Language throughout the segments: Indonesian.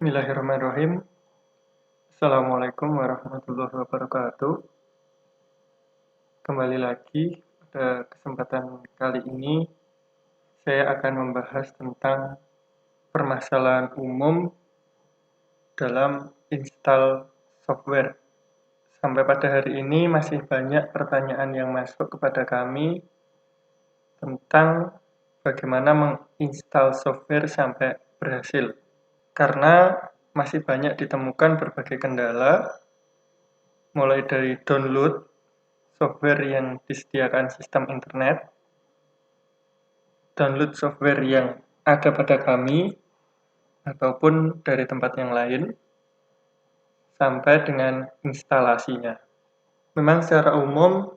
Bismillahirrahmanirrahim. Assalamualaikum warahmatullahi wabarakatuh. Kembali lagi pada kesempatan kali ini saya akan membahas tentang permasalahan umum dalam install software. Sampai pada hari ini masih banyak pertanyaan yang masuk kepada kami tentang bagaimana menginstal software sampai berhasil. Karena masih banyak ditemukan berbagai kendala, mulai dari download software yang disediakan sistem internet, download software yang ada pada kami, ataupun dari tempat yang lain, sampai dengan instalasinya. Memang secara umum,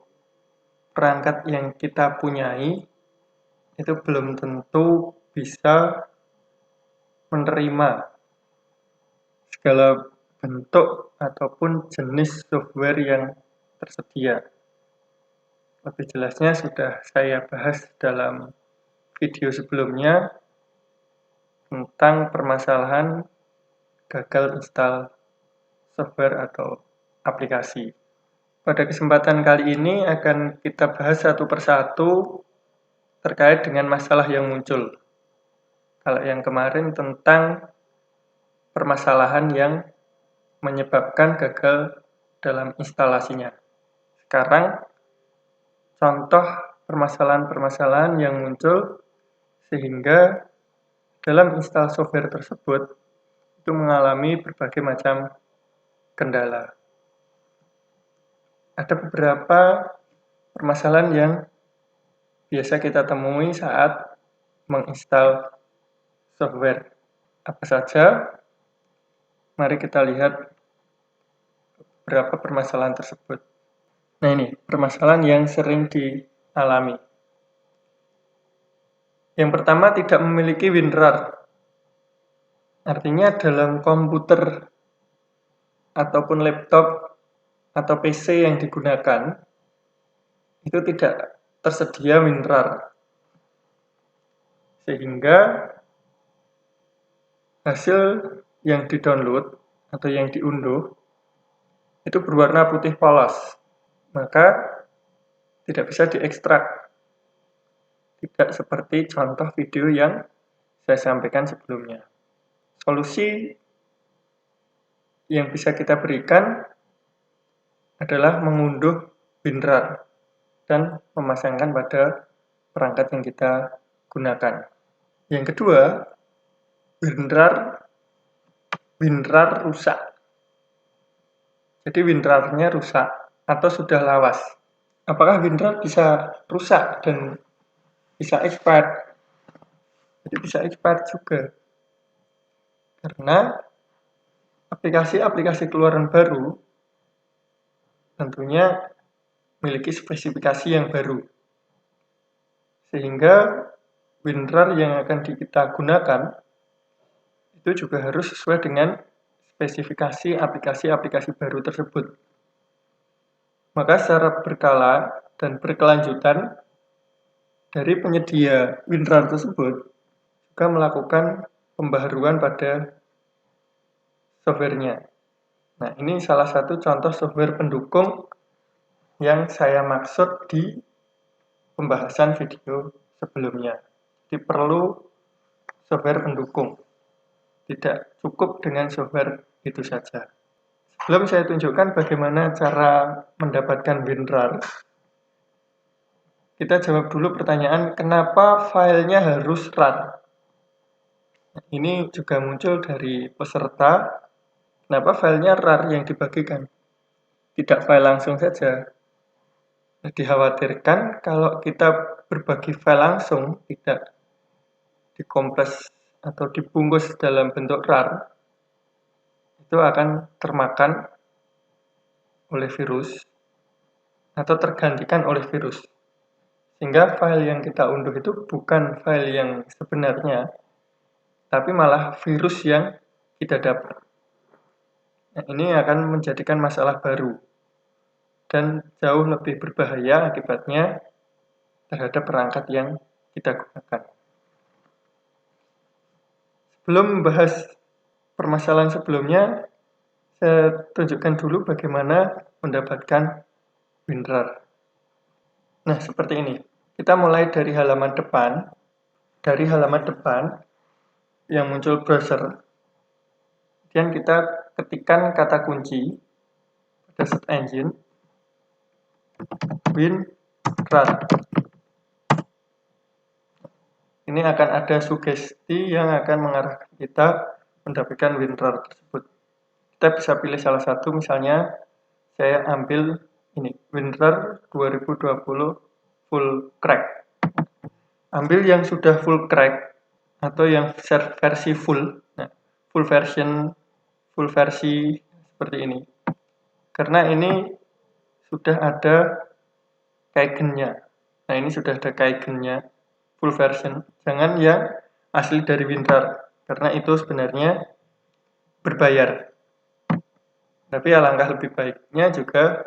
perangkat yang kita punyai itu belum tentu bisa menerima segala bentuk ataupun jenis software yang tersedia. Lebih jelasnya sudah saya bahas dalam video sebelumnya tentang permasalahan gagal install software atau aplikasi. Pada kesempatan kali ini akan kita bahas satu persatu terkait dengan masalah yang muncul. Kalau yang kemarin tentang permasalahan yang menyebabkan gagal dalam instalasinya. Sekarang contoh permasalahan-permasalahan yang muncul sehingga dalam install software tersebut itu mengalami berbagai macam kendala. Ada beberapa permasalahan yang biasa kita temui saat menginstal software. Apa saja? Mari kita lihat beberapa permasalahan tersebut. Nah, ini permasalahan yang sering dialami. Yang pertama, tidak memiliki WinRAR. Artinya dalam komputer ataupun laptop atau PC yang digunakan itu tidak tersedia WinRAR. Sehingga hasil yang didownload atau yang diunduh itu berwarna putih polos. Maka tidak bisa diekstrak. Tidak seperti contoh video yang saya sampaikan sebelumnya. Solusi yang bisa kita berikan adalah mengunduh WinRAR dan memasangkan pada perangkat yang kita gunakan. Yang kedua, WinRAR rusak. Jadi WinRAR-nya rusak atau sudah lawas. Apakah WinRAR bisa rusak dan bisa expired? Jadi bisa expired juga. Karena aplikasi-aplikasi keluaran baru tentunya memiliki spesifikasi yang baru. Sehingga WinRAR yang akan kita gunakan itu juga harus sesuai dengan spesifikasi aplikasi-aplikasi baru tersebut. Maka secara berkala dan berkelanjutan dari penyedia WinRAR tersebut juga melakukan pembaharuan pada softwarenya. Nah, ini salah satu contoh software pendukung yang saya maksud di pembahasan video sebelumnya. Jadi perlu software pendukung. Tidak cukup dengan software itu saja. Sebelum saya tunjukkan bagaimana cara mendapatkan WinRAR, kita jawab dulu pertanyaan kenapa filenya harus RAR. Ini juga muncul dari peserta. Kenapa filenya RAR yang dibagikan? Tidak file langsung saja. Dikhawatirkan kalau kita berbagi file langsung, tidak dikompres atau dibungkus dalam bentuk RAR, itu akan termakan oleh virus atau tergantikan oleh virus. Sehingga file yang kita unduh itu bukan file yang sebenarnya, tapi malah virus yang kita dapat. Nah, ini akan menjadikan masalah baru dan jauh lebih berbahaya akibatnya terhadap perangkat yang kita gunakan. Sebelum membahas permasalahan sebelumnya, saya tunjukkan dulu bagaimana mendapatkan WinRAR. Nah, seperti ini. Kita mulai dari halaman depan. Dari halaman depan yang muncul browser, kemudian kita ketikkan kata kunci pada search engine WinRAR. Ini akan ada sugesti yang akan mengarahkan kita mendapatkan WinRAR tersebut. Kita bisa pilih salah satu, misalnya saya ambil ini, WinRAR 2020 full crack. Ambil yang sudah full crack atau yang versi full. Nah, full versi seperti ini. Karena ini sudah ada kaigennya. Nah, ini sudah ada kaigennya full version. Jangan yang asli dari WinRAR, karena itu sebenarnya berbayar. Tapi alangkah lebih baiknya juga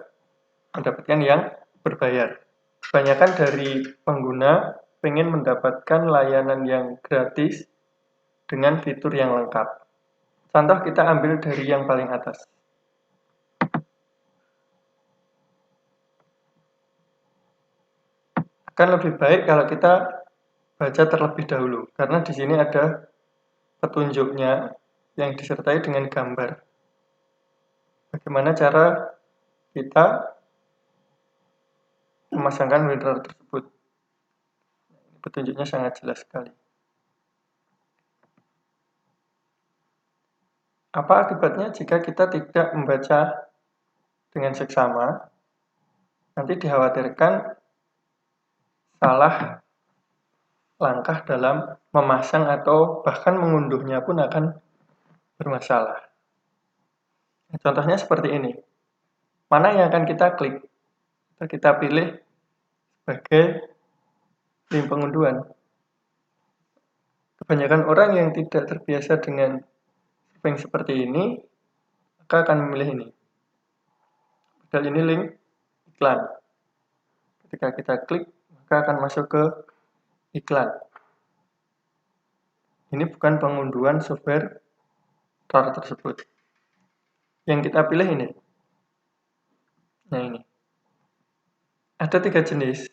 mendapatkan yang berbayar. Kebanyakan dari pengguna pengen mendapatkan layanan yang gratis dengan fitur yang lengkap. Contoh kita ambil dari yang paling atas. Akan lebih baik kalau kita baca terlebih dahulu, karena di sini ada petunjuknya yang disertai dengan gambar. Bagaimana cara kita memasangkan WinRAR tersebut. Petunjuknya sangat jelas sekali. Apa akibatnya jika kita tidak membaca dengan seksama? Nanti dikhawatirkan salah langkah dalam memasang atau bahkan mengunduhnya pun akan bermasalah. Contohnya seperti ini. Mana yang akan kita klik? Kita pilih sebagai link pengunduhan. Kebanyakan orang yang tidak terbiasa dengan surfing seperti ini, maka akan memilih ini. Padahal ini link iklan. Ketika kita klik, maka akan masuk ke iklan. Ini bukan pengunduhan software RAR tersebut. Yang kita pilih ini. Nah, ini. Ada 3 jenis.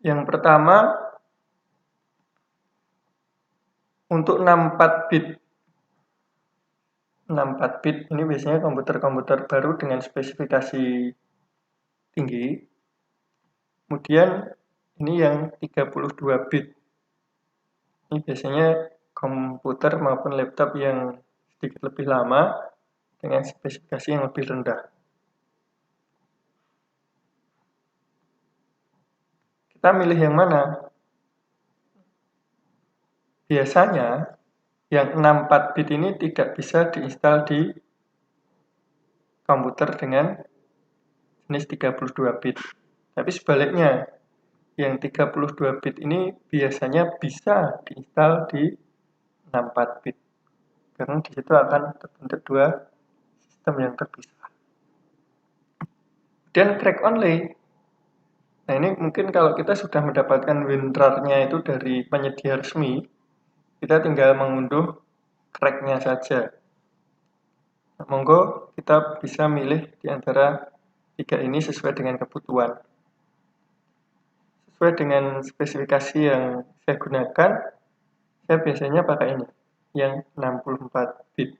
Yang pertama, untuk 64 bit. 64 bit ini biasanya komputer-komputer baru dengan spesifikasi tinggi. Kemudian ini yang 32 bit. Ini biasanya komputer maupun laptop yang sedikit lebih lama dengan spesifikasi yang lebih rendah. Kita milih yang mana? Biasanya yang 64 bit ini tidak bisa diinstal di komputer dengan jenis 32 bit. Tapi sebaliknya, yang 32 bit ini biasanya bisa diinstal di 64 bit. Karena di situ akan terbentuk dua sistem yang terpisah. Dan crack only. Nah, ini mungkin kalau kita sudah mendapatkan WinRAR-nya itu dari penyedia resmi, kita tinggal mengunduh crack-nya saja. Nah, monggo kita bisa milih di antara 3 ini sesuai dengan kebutuhan. Sesuai dengan spesifikasi yang saya gunakan, saya biasanya pakai ini, yang 64 bit.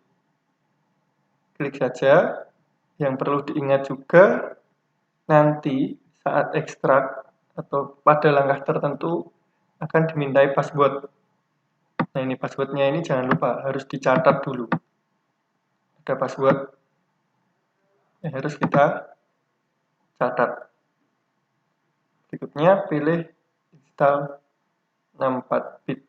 Klik saja. Yang perlu diingat juga, nanti saat ekstrak atau pada langkah tertentu akan dimintai password. Nah, ini passwordnya ini jangan lupa, harus dicatat dulu. Ada password yang harus kita catat. Berikutnya pilih install 64 bit.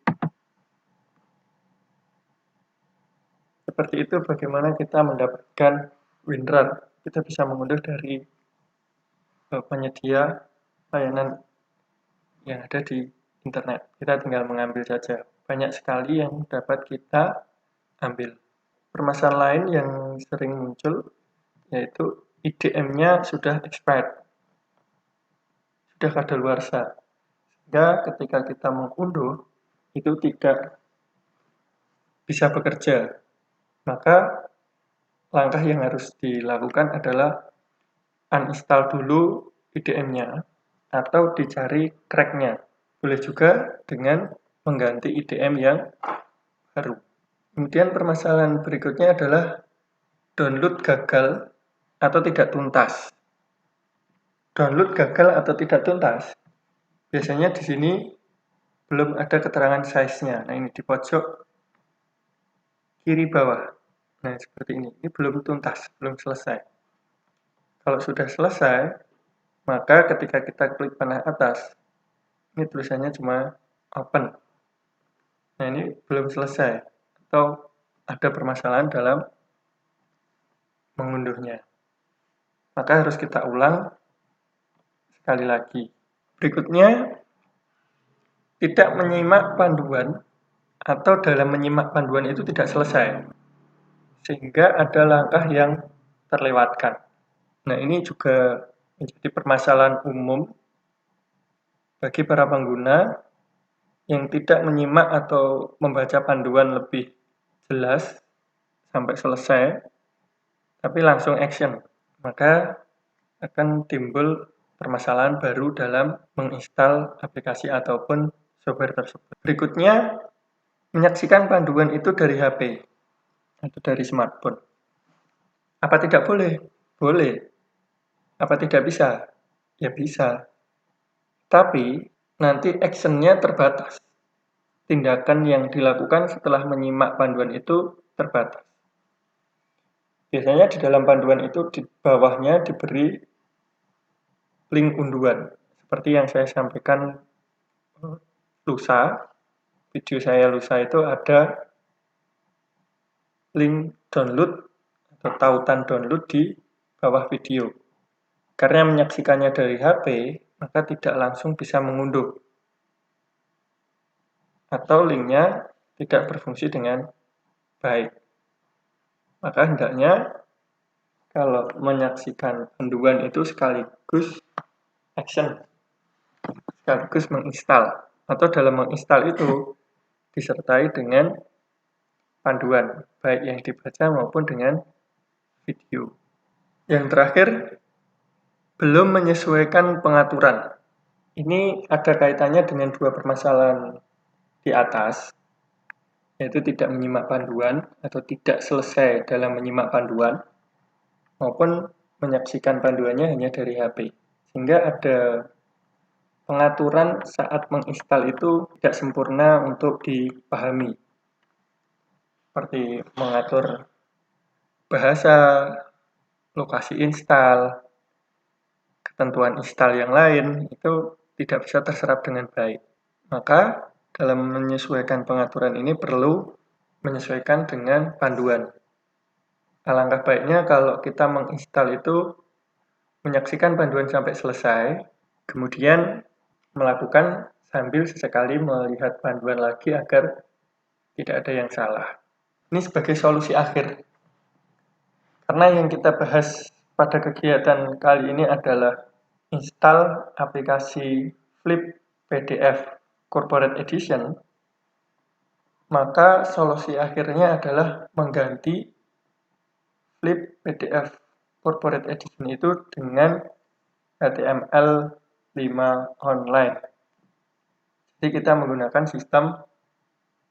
Seperti itu bagaimana kita mendapatkan WinRAR. Kita bisa mengunduh dari penyedia layanan yang ada di internet. Kita tinggal mengambil saja. Banyak sekali yang dapat kita ambil. Permasalahan lain yang sering muncul yaitu IDM-nya sudah expired, sudah kadaluarsa. Sehingga ketika kita mengunduh itu tidak bisa bekerja. Maka langkah yang harus dilakukan adalah uninstall dulu IDM-nya atau dicari crack-nya. Boleh juga dengan mengganti IDM yang baru. Kemudian permasalahan berikutnya adalah download gagal atau tidak tuntas. Download gagal atau tidak tuntas, biasanya di sini belum ada keterangan size-nya. Nah, ini di pojok kiri bawah. Nah, seperti ini. Ini belum tuntas, belum selesai. Kalau sudah selesai, maka ketika kita klik panah atas, ini tulisannya cuma open. Nah, ini belum selesai atau ada permasalahan dalam mengunduhnya. Maka harus kita ulang sekali lagi. Berikutnya, tidak menyimak panduan atau dalam menyimak panduan itu tidak selesai, sehingga ada langkah yang terlewatkan. Nah, ini juga menjadi permasalahan umum bagi para pengguna yang tidak menyimak atau membaca panduan lebih jelas sampai selesai, tapi langsung action. Maka akan timbul permasalahan baru dalam menginstal aplikasi ataupun software tersebut. Berikutnya, menyaksikan panduan itu dari HP atau dari smartphone. Apa tidak boleh? Boleh. Apa tidak bisa? Ya bisa. Tapi nanti action-nya terbatas. Tindakan yang dilakukan setelah menyimak panduan itu terbatas. Biasanya di dalam panduan itu di bawahnya diberi link unduhan. Seperti yang saya sampaikan lusa, video saya lusa itu ada link download atau tautan download di bawah video. Karena menyaksikannya dari HP, maka tidak langsung bisa mengunduh. Atau linknya tidak berfungsi dengan baik. Maka hendaknya kalau menyaksikan panduan itu sekaligus action, sekaligus menginstal. Atau dalam menginstal itu disertai dengan panduan, baik yang dibaca maupun dengan video. Yang terakhir, belum menyesuaikan pengaturan. Ini ada kaitannya dengan dua permasalahan di atas, yaitu tidak menyimak panduan atau tidak selesai dalam menyimak panduan, maupun menyaksikan panduannya hanya dari HP. Sehingga ada pengaturan saat menginstal itu tidak sempurna untuk dipahami. Seperti mengatur bahasa, lokasi install, ketentuan install yang lain, itu tidak bisa terserap dengan baik. Maka dalam menyesuaikan pengaturan ini perlu menyesuaikan dengan panduan. Alangkah baiknya kalau kita menginstal itu menyaksikan panduan sampai selesai, kemudian melakukan sambil sesekali melihat panduan lagi agar tidak ada yang salah. Ini sebagai solusi akhir. Karena yang kita bahas pada kegiatan kali ini adalah install aplikasi Flip PDF Corporate Edition, maka solusi akhirnya adalah mengganti Flip PDF Corporate Edition itu dengan HTML5 online. Jadi kita menggunakan sistem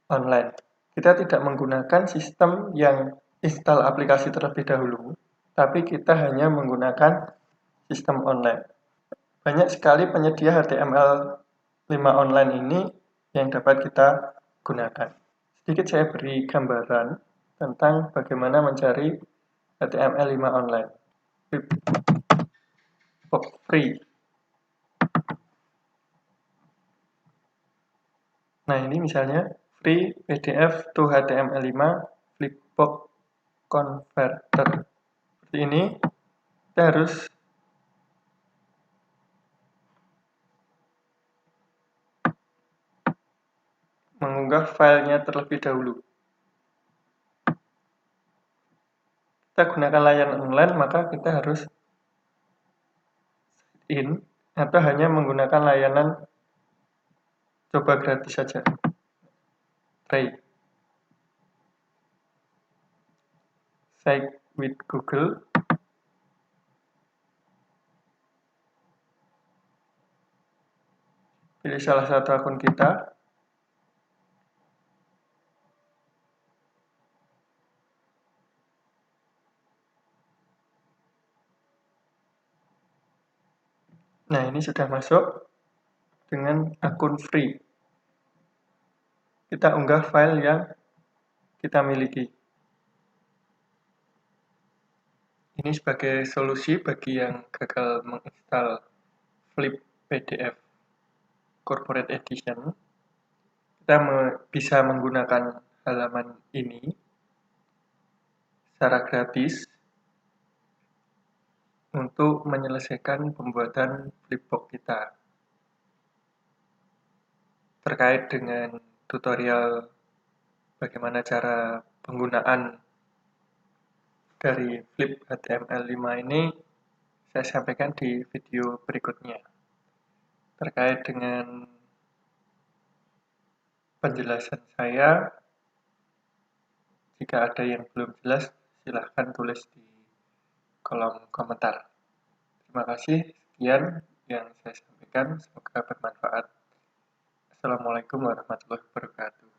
online. Kita tidak menggunakan sistem yang install aplikasi terlebih dahulu, tapi kita hanya menggunakan sistem online. Banyak sekali penyedia HTML5 online ini yang dapat kita gunakan. Sedikit saya beri gambaran tentang bagaimana mencari HTML5 online. Free. Nah, ini misalnya free PDF to HTML5 Flipbook Converter. Seperti ini, kita harus mengunggah filenya terlebih dahulu. Kita gunakan layanan online, maka kita harus in atau hanya menggunakan layanan coba gratis saja. Try. Site with Google. Pilih salah satu akun kita. Nah, ini sudah masuk dengan akun free. Kita unggah file yang kita miliki. Ini sebagai solusi bagi yang gagal menginstal Flip PDF Corporate Edition. Kita bisa menggunakan halaman ini secara gratis untuk menyelesaikan pembuatan flipbook kita. Terkait dengan tutorial bagaimana cara penggunaan dari Flip HTML5 ini, saya sampaikan di video berikutnya. Terkait dengan penjelasan saya, jika ada yang belum jelas, silahkan tulis di kolom komentar. Terima kasih, sekian yang saya sampaikan, semoga bermanfaat. Assalamualaikum warahmatullahi wabarakatuh.